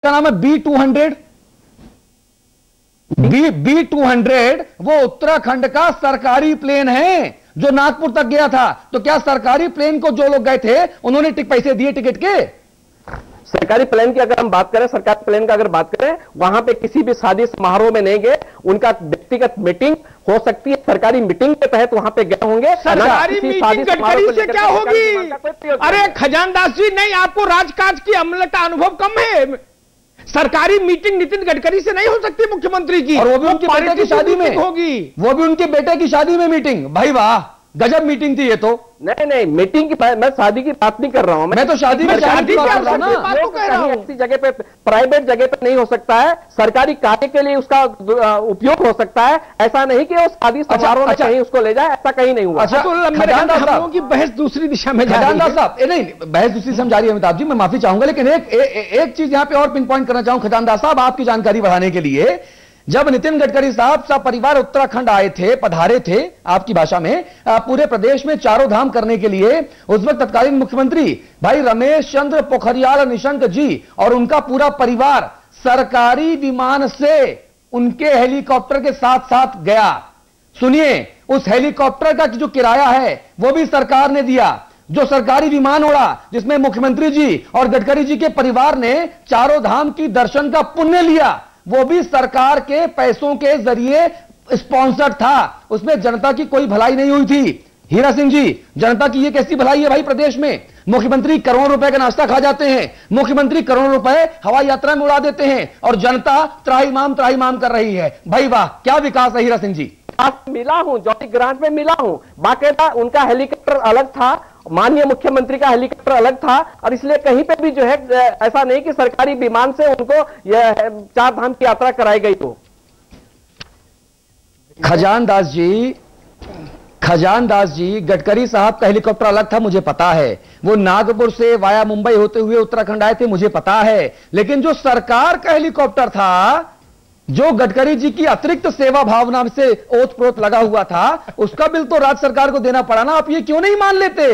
क्या नाम है, B200। B200 वो उत्तराखंड का सरकारी प्लेन है जो नागपुर तक गया था। तो क्या सरकारी प्लेन को जो लोग गए थे उन्होंने पैसे दिए टिकट के? सरकारी प्लेन की अगर हम बात करें, सरकारी प्लेन का अगर बात करें, वहां पे किसी भी शादी समारोह में नहीं गए, उनका व्यक्तिगत मीटिंग हो सकती है, सरकारी मीटिंग के तहत वहां पे गए होंगे। सरकारी मीटिंग गडकरी से क्या होगी? अरे खजानदास जी, नहीं, आपको राजकाज की अमल का अनुभव कम है। सरकारी मीटिंग नितिन गडकरी से नहीं हो सकती मुख्यमंत्री की, और वो भी उनके बेटे की शादी में होगी। वो भी उनके बेटे की शादी में मीटिंग। भाई वाह, गजब मीटिंग थी ये तो। नहीं, मीटिंग की मैं शादी की बात नहीं कर रहा हूं। मैं तो शादी की बात कर रहा हूं ना। ऐसी जगह पे, प्राइवेट जगह पे नहीं हो सकता है, सरकारी कार्य के लिए उसका उपयोग हो सकता है। ऐसा नहीं कि वो शादी समारोह में कहीं उसको ले जाए, ऐसा कहीं नहीं हुआ। अच्छा, हम की बहस दूसरी दिशा में जा रही है साहब। नहीं, बहस दूसरी दिशा में जा रही है अमिताभ जी, मैं माफी चाहूंगा, लेकिन एक चीज यहां पे और पिन पॉइंट करना चाहूं खजानदार साहब, आपकी जानकारी बढ़ाने के लिए। जब नितिन गडकरी साहब परिवार उत्तराखंड आए थे, पधारे थे, आपकी भाषा में, पूरे प्रदेश में चारों धाम करने के लिए, उस वक्त तत्कालीन मुख्यमंत्री भाई रमेश चंद्र पोखरियाल निशंक जी और उनका पूरा परिवार सरकारी विमान से उनके हेलीकॉप्टर के साथ साथ गया। सुनिए, उस हेलीकॉप्टर का जो किराया है वो भी सरकार ने दिया। जो सरकारी विमान उड़ा जिसमें मुख्यमंत्री जी और गडकरी जी के परिवार ने चारों धाम की दर्शन का पुण्य लिया, वो भी सरकार के पैसों के जरिए स्पॉन्सर्ड था। उसमें जनता की कोई भलाई नहीं हुई थी। हीरा सिंह जी, जनता की ये कैसी भलाई है भाई प्रदेश में? मुख्यमंत्री करोड़ों रुपए का नाश्ता खा जाते हैं, मुख्यमंत्री करोड़ों रुपए हवाई यात्रा में उड़ा देते हैं और जनता त्राहिमाम कर रही है। भाई वाह, क्या विकास है हीरा सिंह जी। आप मिला हूं, जॉली ग्रांट में मिला हूं, बाकायदा उनका हेलीकॉप्टर अलग था, माननीय मुख्यमंत्री का हेलीकॉप्टर अलग था, और इसलिए कहीं पे भी जो है ऐसा नहीं कि सरकारी विमान से उनको यह चार धाम की यात्रा कराई गई। तो खजानदास जी, गडकरी साहब का हेलीकॉप्टर अलग था, मुझे पता है। वो नागपुर से वाया मुंबई होते हुए उत्तराखंड आए थे, मुझे पता है। लेकिन जो सरकार का हेलीकॉप्टर था, जो गडकरी जी की अतिरिक्त सेवा भावना से ओत प्रोत लगा हुआ था, उसका बिल तो राज्य सरकार को देना पड़ा ना। आप ये क्यों नहीं मान लेते?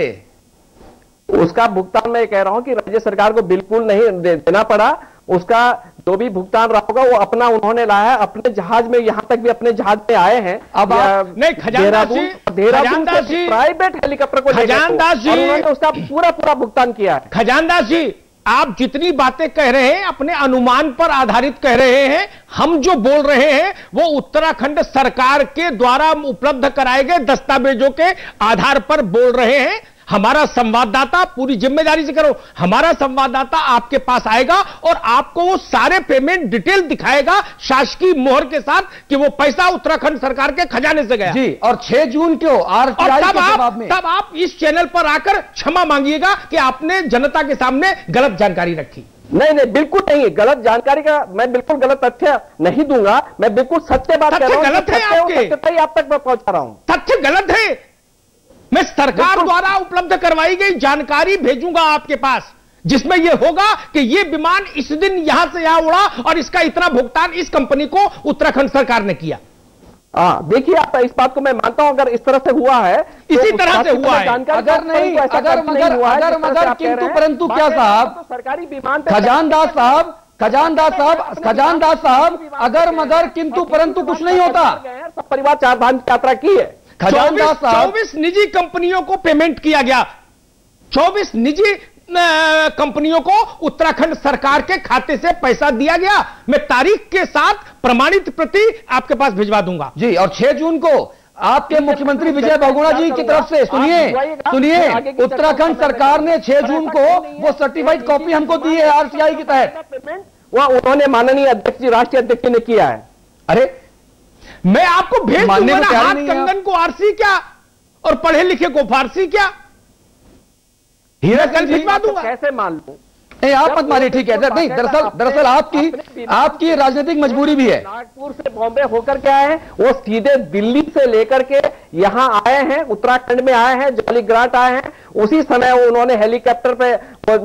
उसका भुगतान मैं कह रहा हूं कि राज्य सरकार को बिल्कुल नहीं देना पड़ा। उसका जो भी भुगतान रहा होगा वो अपना उन्होंने लाया है, अपने जहाज में, यहां तक भी अपने जहाज में आए हैं। अब नहीं, खजानदास जी प्राइवेट हेलीकॉप्टर को खजानदास जी उन्होंने उसका पूरा भुगतान किया है। खजानदास जी, आप जितनी बातें कह रहे हैं अपने अनुमान पर आधारित कह रहे हैं। हम जो बोल रहे हैं वो उत्तराखंड सरकार के द्वारा उपलब्ध कराए गए दस्तावेजों के आधार पर बोल रहे हैं। हमारा संवाददाता, पूरी जिम्मेदारी से करो, हमारा संवाददाता आपके पास आएगा और आपको वो सारे पेमेंट डिटेल दिखाएगा शासकीय मोहर के साथ कि वो पैसा उत्तराखंड सरकार के खजाने से गया जी। और 6 जून को आरटीआई के जवाब में तब आप इस चैनल पर आकर क्षमा मांगिएगा कि आपने जनता के सामने गलत जानकारी रखी। नहीं, बिल्कुल नहीं, गलत जानकारी का मैं बिल्कुल गलत तथ्य नहीं दूंगा। मैं बिल्कुल सत्य बात कर रहा हूं। गलत है आपके, सत्यता ही आप तक मैं पहुंचा रहा हूं। तथ्य गलत है। मैं सरकार द्वारा उपलब्ध करवाई गई जानकारी भेजूंगा आपके पास, जिसमें यह होगा कि यह विमान इस दिन यहां से यहां उड़ा और इसका इतना भुगतान इस कंपनी को उत्तराखंड सरकार ने किया। देखिए, आप इस बात को मैं मानता हूं, अगर इस तरह से हुआ है, इसी तरह से हुआ है। अगर नहीं, अगर मगर किंतु परंतु क्या साहब, सरकारी विमान खजानदास साहब, अगर मगर किंतु परंतु कुछ नहीं होता। सब परिवार चार धाम की यात्रा की है। 24 निजी कंपनियों को पेमेंट किया गया। 24 निजी कंपनियों को उत्तराखंड सरकार के खाते से पैसा दिया गया। मैं तारीख के साथ प्रमाणित प्रति आपके पास भिजवा दूंगा जी। और 6 जून को आपके मुख्यमंत्री विजय बहुगुणा जी की तरफ से सुनिए, उत्तराखंड सरकार ने 6 जून को वो सर्टिफाइड कॉपी हमको दी है आरटीआई के तहत। वह उन्होंने माननीय अध्यक्ष जी, राष्ट्रीय अध्यक्ष ने किया है। अरे मैं आपको भेज दूंगा ना, हाथ कंगन को आरसी क्या और पढ़े लिखे को फारसी क्या, हीरा कल भिजवा दूंगा। कैसे मान लूं? नहीं, आप मत मारिए, ठीक है। नहीं, दरअसल आपकी राजनीतिक मजबूरी भी है। नागपुर से बॉम्बे होकर के आए हैं, वो सीधे दिल्ली से लेकर के यहां आए हैं, उत्तराखंड में आए हैं, जॉली ग्रांट आए हैं। उसी समय उन्होंने हेलीकॉप्टर पे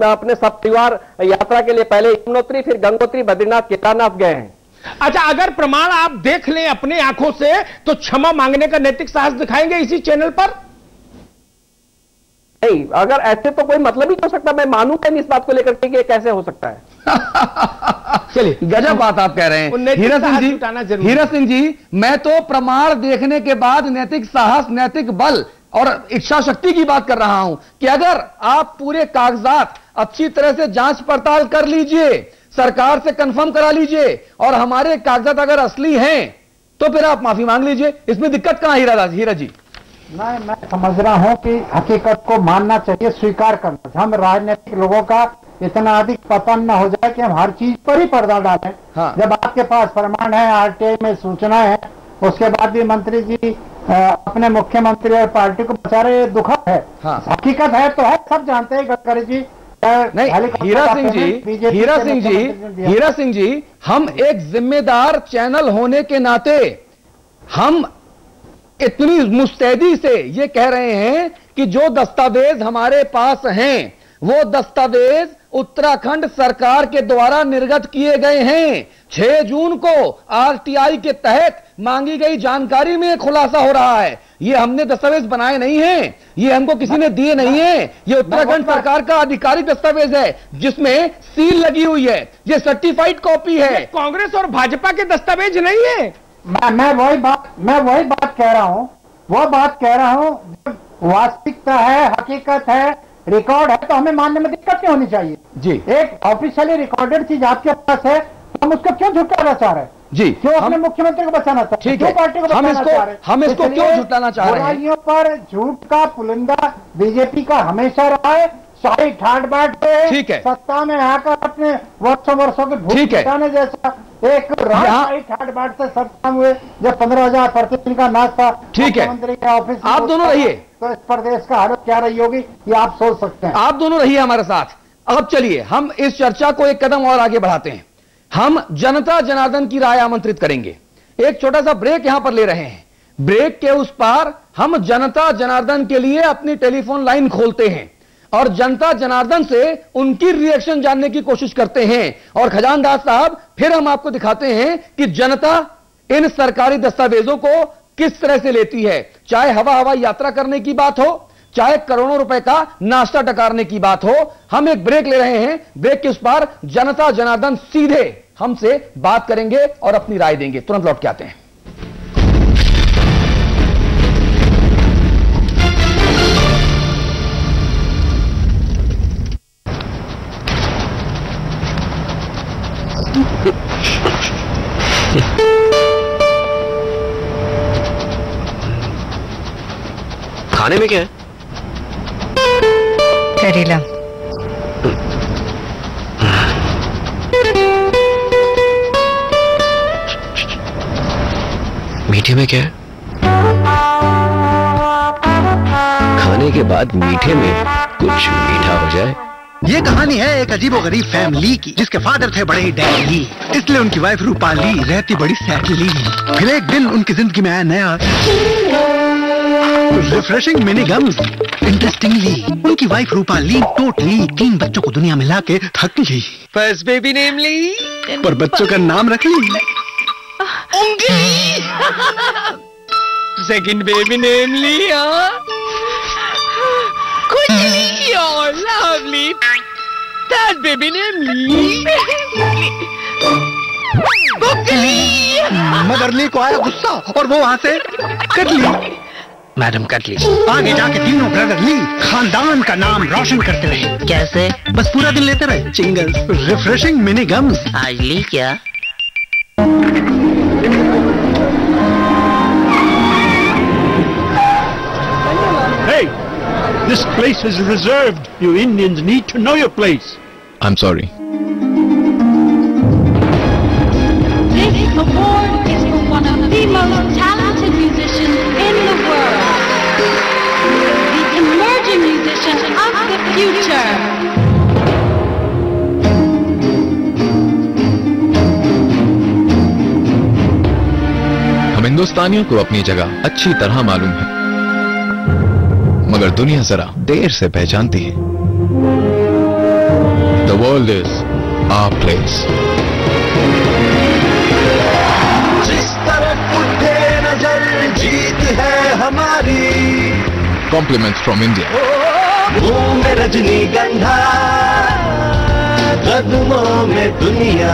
अपने सब परिवार यात्रा के लिए पहले यमुनोत्री, फिर गंगोत्री, बद्रीनाथ, केदारनाथ गए हैं। अच्छा, अगर प्रमाण आप देख लें अपने आंखों से तो क्षमा मांगने का नैतिक साहस दिखाएंगे इसी चैनल पर? नहीं, अगर ऐसे तो कोई मतलब ही हो सकता, मैं मानूंगा नहीं इस बात को लेकर के कि कैसे हो सकता है। चलिए, गजब बात आप कह रहे हैं हीरा सिंह जी। मैं तो प्रमाण देखने के बाद नैतिक साहस, नैतिक बल और इच्छा शक्ति की बात कर रहा हूं कि अगर आप पूरे कागजात अच्छी तरह से जांच पड़ताल कर लीजिए, सरकार से कंफर्म करा लीजिए और हमारे कागजात अगर असली हैं तो फिर आप माफी मांग लीजिए। इसमें दिक्कत कहां हीरा जी? मैं समझ रहा हूं कि हकीकत को मानना चाहिए, स्वीकार करना। हम राजनीतिक लोगों का इतना अधिक पतन न हो जाए कि हम हर चीज पर ही पर्दा डालें। हाँ। जब आपके पास प्रमाण है, आरटीआई में सूचना है, उसके बाद भी मंत्री जी अपने मुख्यमंत्री और पार्टी को बचा रहे, दुखद है। हाँ। हकीकत है तो है, सब जानते हैं। गडकरी जी नहीं, हीरा सिंह जी, हम एक जिम्मेदार चैनल होने के नाते हम इतनी मुस्तैदी से ये कह रहे हैं कि जो दस्तावेज हमारे पास हैं वो दस्तावेज उत्तराखंड सरकार के द्वारा निर्गत किए गए हैं। 6 जून को आरटीआई के तहत मांगी गई जानकारी में खुलासा हो रहा है। ये हमने दस्तावेज बनाए नहीं हैं, ये हमको किसी ने दिए नहीं है। ये उत्तराखंड सरकार का आधिकारिक दस्तावेज है जिसमें सील लगी हुई है, ये सर्टिफाइड कॉपी है। कांग्रेस और भाजपा के दस्तावेज नहीं है। मैं वही बात कह रहा हूं, वो बात कह रहा हूं। जब वास्तविकता है, हकीकत है, रिकॉर्ड है, तो हमें मानने में दिक्कत नहीं होनी चाहिए जी। एक ऑफिशियली रिकॉर्डेड चीज आपके पास है, तो हम उसको क्यों झुकाना चाह रहे हैं जी? क्यों अपने मुख्यमंत्री को बचाना चाहते हैं, क्यों पार्टी को बचाना चाह रहे हैं? हम इसको क्यों झुटाना चाह रहे हैं? बुराइयों पर झूठ का पुलिंदा बीजेपी का हमेशा रहा है। शाही ठाट बाट पे सत्ता में आकर अपने वर्षों के भूख मिटाने जैसा एक शाही ठाट बाट से सत्ता हुए, जब 15,000 प्रतिदिन का नाश था मुख्यमंत्री के ऑफिस। आप दोनों रहिए, तो इस प्रदेश का हालत क्या रही होगी ये आप सोच सकते हैं। आप दोनों रहिए हमारे साथ। अब चलिए हम इस चर्चा को एक कदम और आगे बढ़ाते हैं। हम जनता जनार्दन की राय आमंत्रित करेंगे। एक छोटा सा ब्रेक यहां पर ले रहे हैं। ब्रेक के उस पार हम जनता जनार्दन के लिए अपनी टेलीफोन लाइन खोलते हैं और जनता जनार्दन से उनकी रिएक्शन जानने की कोशिश करते हैं। और खजानदास साहब, फिर हम आपको दिखाते हैं कि जनता इन सरकारी दस्तावेजों को किस तरह से लेती है। चाहे हवाई यात्रा करने की बात हो, चाहे करोड़ों रुपए का नाश्ता टकारने की बात हो। हम एक ब्रेक ले रहे हैं। ब्रेक के उस पार जनता जनार्दन सीधे हमसे बात करेंगे और अपनी राय देंगे। तुरंत लौट के आते हैं। खाने में क्या है? करेला। मीठे में क्या है? खाने के बाद मीठे में कुछ मीठा हो जाए। ये कहानी है एक अजीबोगरीब फैमिली की, जिसके फादर थे बड़े ही डैडी, इसलिए उनकी वाइफ रूपाली रहती बड़ी सैडली। फिर एक दिन उनकी जिंदगी में आया नया रिफ्रेशिंग मिनी गम्स। इंटरेस्टिंगली उनकी वाइफ रूपाली टोटली 3 बच्चों को दुनिया में लाके थक गई। फर्स्ट बेबी नेम ली, पर बच्चों का नाम रख ली सेकंड बेबी नेम लिया quickly और lovely, third baby name ली कुकली। मदरली को आया गुस्सा और वो वहां से कट ली। मैडम कट ली। आगे जाके तीनों ब्रदर ली खानदान का नाम रोशन करते रहे। कैसे? बस पूरा दिन लेते रहे चिंगल्स, रिफ्रेशिंग मिनी गम्स। आज ली क्या? Hey, this place is reserved. You Indians need to know your place. I'm sorry. This award is for one of the most talented musicians in the world. The emerging musician of the future. हम हिंदुस्तानियों को अपनी जगह अच्छी तरह मालूम है, मगर दुनिया जरा देर से पहचानती है। The world is our place. जिस तरफ उठे नजर जीत है हमारी। Compliments from India. मुंह में रजनीगंधा, कदमों में दुनिया।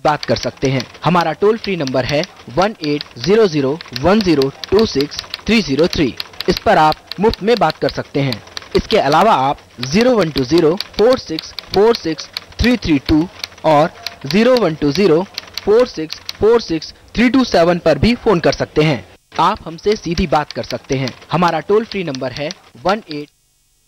बात कर सकते हैं। हमारा टोल फ्री नंबर है 1800102630 इस पर आप मुफ्त में बात कर सकते हैं। इसके अलावा आप 012046463332 और 012046463327 पर भी फोन कर सकते हैं। आप हमसे सीधी बात कर सकते हैं। हमारा टोल फ्री नंबर है 18।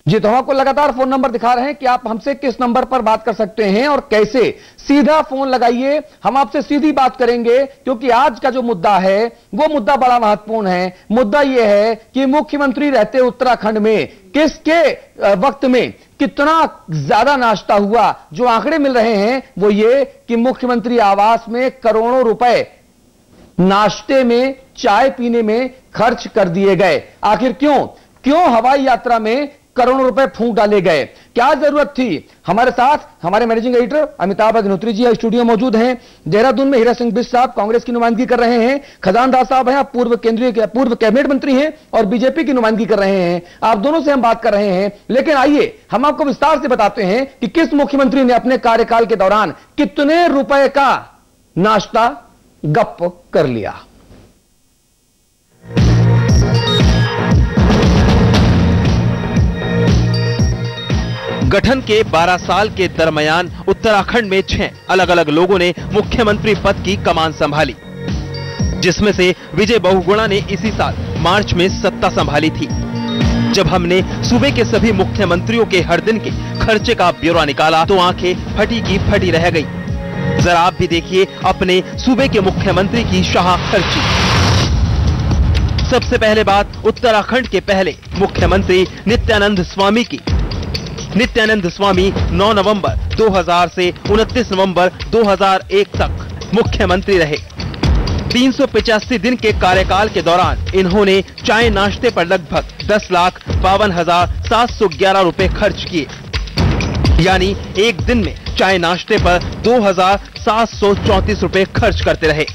जी, तो हम आपको लगातार फोन नंबर दिखा रहे हैं कि आप हमसे किस नंबर पर बात कर सकते हैं और कैसे। सीधा फोन लगाइए, हम आपसे सीधी बात करेंगे, क्योंकि आज का जो मुद्दा है वो मुद्दा बड़ा महत्वपूर्ण है। मुद्दा यह है कि मुख्यमंत्री रहते उत्तराखंड में किसके वक्त में कितना ज्यादा नाश्ता हुआ। जो आंकड़े मिल रहे हैं वो ये कि मुख्यमंत्री आवास में करोड़ों रुपए नाश्ते में, चाय पीने में खर्च कर दिए गए। आखिर क्यों हवाई यात्रा में करोड़ों रुपए फूंक डाले गए, क्या जरूरत थी? हमारे साथ हमारे managing editor Amitabh Agnihotri ji studio मौजूद हैं। देहरादून में हीरा सिंह बिष्ट साहब कांग्रेस की नुमाइंदगी कर रहे हैं। खजानदास साहब हैं, पूर्व कैबिनेट मंत्री हैं और बीजेपी की नुमाइंदगी कर रहे हैं। आप दोनों से हम बात कर रहे हैं, लेकिन आइए हम आपको विस्तार से बताते हैं कि किस मुख्यमंत्री ने अपने कार्यकाल के दौरान कितने रुपए का नाश्ता गप कर लिया। गठन के 12 साल के दरमियान उत्तराखंड में 6 अलग अलग लोगों ने मुख्यमंत्री पद की कमान संभाली, जिसमें से विजय बहुगुणा ने इसी साल मार्च में सत्ता संभाली थी। जब हमने सूबे के सभी मुख्यमंत्रियों के हर दिन के खर्चे का ब्यौरा निकाला तो आंखें फटी की फटी रह गई। जरा आप भी देखिए अपने सूबे के मुख्यमंत्री की शाह खर्ची। सबसे पहले बात उत्तराखंड के पहले मुख्यमंत्री नित्यानंद स्वामी की। नित्यानंद स्वामी 9 नवंबर 2000 से 29 नवंबर 2001 तक मुख्यमंत्री रहे। 385 दिन के कार्यकाल के दौरान इन्होंने चाय नाश्ते पर लगभग 10,52,711 रुपए खर्च किए, यानी एक दिन में चाय नाश्ते पर 2,734 रुपए खर्च करते रहे।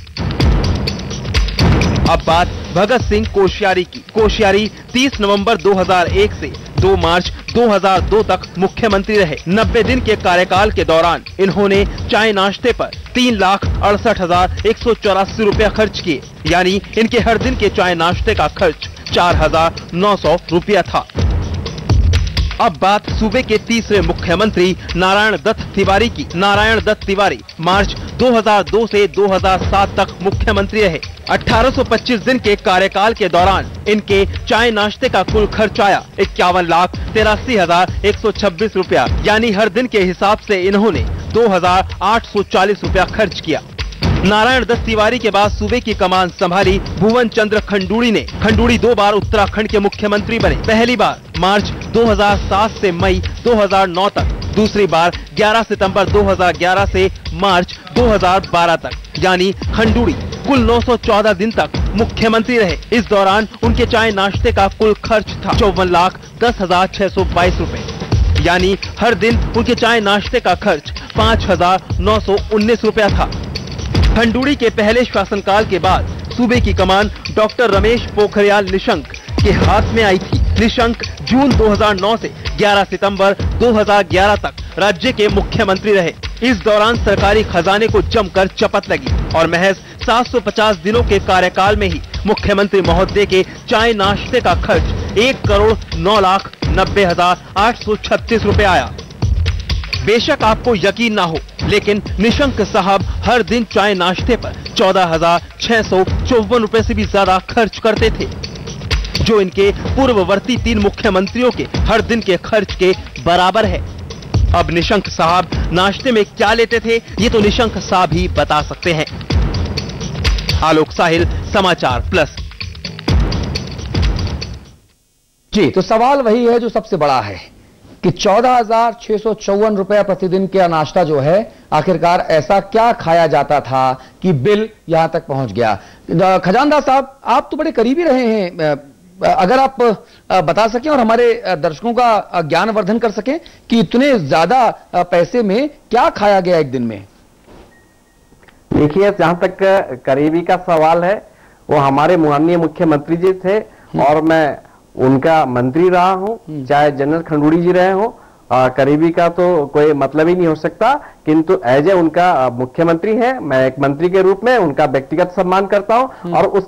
अब बात भगत सिंह कोश्यारी की। कोश्यारी 30 नवंबर 2001 से 2 मार्च 2002 तक मुख्यमंत्री रहे। 90 दिन के कार्यकाल के दौरान इन्होंने चाय नाश्ते पर 3,68,184 रुपया खर्च किए, यानी इनके हर दिन के चाय नाश्ते का खर्च 4,900 रुपया था। अब बात सूबे के तीसरे मुख्यमंत्री नारायण दत्त तिवारी की। नारायण दत्त तिवारी मार्च 2002 से 2007 तक मुख्यमंत्री रहे। 1825 दिन के कार्यकाल के दौरान इनके चाय नाश्ते का कुल खर्च आया 51,83,126 रुपया, यानी हर दिन के हिसाब से इन्होंने 2,840 रुपया खर्च किया। नारायण दत्त तिवारी के बाद सूबे की कमान संभाली भुवन चंद्र खंडूड़ी ने। खंडूड़ी 2 बार उत्तराखंड के मुख्यमंत्री बने। पहली बार मार्च 2007 से मई 2009 तक, दूसरी बार 11 सितंबर 2011 से मार्च 2012 तक, यानी खंडूड़ी कुल 914 दिन तक मुख्यमंत्री रहे। इस दौरान उनके चाय नाश्ते का कुल खर्च था 54,10,622 रुपए, यानी हर दिन उनके चाय नाश्ते का खर्च 5,919 रुपया था। खंडूड़ी के पहले शासनकाल के बाद सूबे की कमान डॉक्टर रमेश पोखरियाल निशंक के हाथ में आई थी। निशंक जून 2009 से 11 सितंबर 2011 तक राज्य के मुख्यमंत्री रहे। इस दौरान सरकारी खजाने को जमकर चपत लगी और महज 750 दिनों के कार्यकाल में ही मुख्यमंत्री महोदय के चाय नाश्ते का खर्च 1,09,90,836 रुपए आया। बेशक आपको यकीन ना हो, लेकिन निशंक साहब हर दिन चाय नाश्ते पर 14,654 रुपए से भी ज्यादा खर्च करते थे, जो इनके पूर्ववर्ती 3 मुख्यमंत्रियों के हर दिन के खर्च के बराबर है। अब निशंक साहब नाश्ते में क्या लेते थे, ये तो निशंक साहब ही बता सकते हैं। आलोक साहिल, समाचार प्लस। जी, तो सवाल वही है जो सबसे बड़ा है कि 14,654 रुपया प्रतिदिन का नाश्ता जो है, आखिरकार ऐसा क्या खाया जाता था कि बिल यहां तक पहुंच गया। खजानदास साहब, आप तो बड़े करीबी रहे हैं, अगर आप बता सकें और हमारे दर्शकों का ज्ञानवर्धन कर सकें कि इतने ज्यादा पैसे में क्या खाया गया एक दिन में। देखिए, जहां तक करीबी का सवाल है, वो हमारे माननीय मुख्यमंत्री जी थे और मैं उनका मंत्री रहा हूं, चाहे जनरल खंडूड़ी जी रहे हो करीबी का तो कोई मतलब ही नहीं हो सकता, किंतु एज ए उनका मुख्यमंत्री है, मैं एक मंत्री के रूप में उनका व्यक्तिगत सम्मान करता हूं और उस